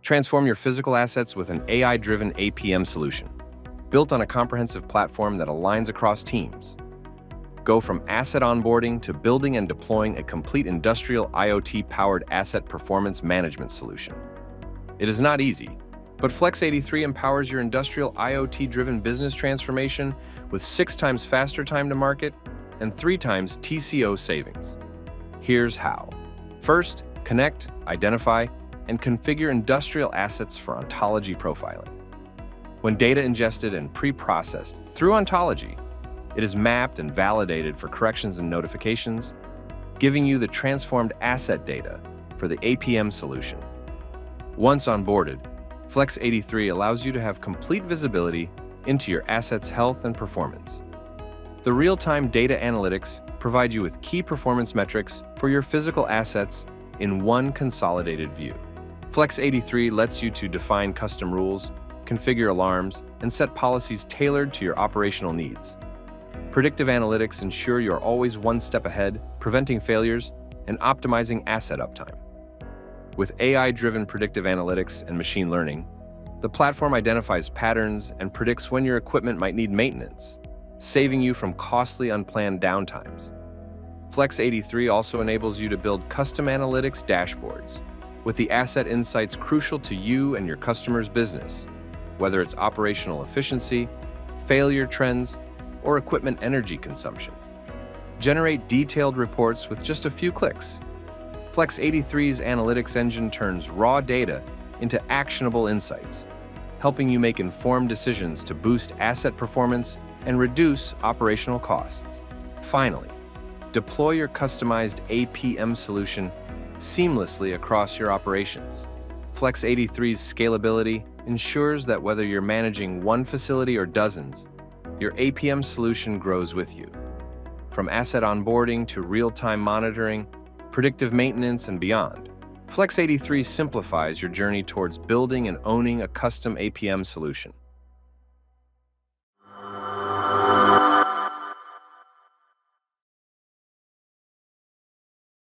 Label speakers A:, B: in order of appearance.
A: Transform your physical assets with an AI-driven APM solution, built on a comprehensive platform that aligns across teams. Go from asset onboarding to building and deploying a complete industrial IoT-powered asset performance management solution. It is not easy, but Flex83 empowers your industrial IoT-driven business transformation with 6 times faster time to market and 3 times TCO savings. Here's how. First, connect, identify, and configure industrial assets for Ontology profiling. When data ingested and pre-processed through Ontology, it is mapped and validated for corrections and notifications, giving you the transformed asset data for the APM solution. Once onboarded, Flex83 allows you to have complete visibility into your assets' health and performance. The real-time data analytics provide you with key performance metrics for your physical assets in one consolidated view. Flex83 lets you to define custom rules, configure alarms, and set policies tailored to your operational needs. Predictive analytics ensure you're always one step ahead, preventing failures and optimizing asset uptime. With AI-driven predictive analytics and machine learning, the platform identifies patterns and predicts when your equipment might need maintenance, saving you from costly unplanned downtimes. Flex83 also enables you to build custom analytics dashboards, with the asset insights crucial to you and your customer's business, whether it's operational efficiency, failure trends, or equipment energy consumption. Generate detailed reports with just a few clicks. Flex83's analytics engine turns raw data into actionable insights, helping you make informed decisions to boost asset performance and reduce operational costs. Finally, deploy your customized APM solution seamlessly across your operations. Flex83's scalability ensures that whether you're managing one facility or dozens, your APM solution grows with you. From asset onboarding to real-time monitoring, predictive maintenance, and beyond, Flex83 simplifies your journey towards building and owning a custom APM solution.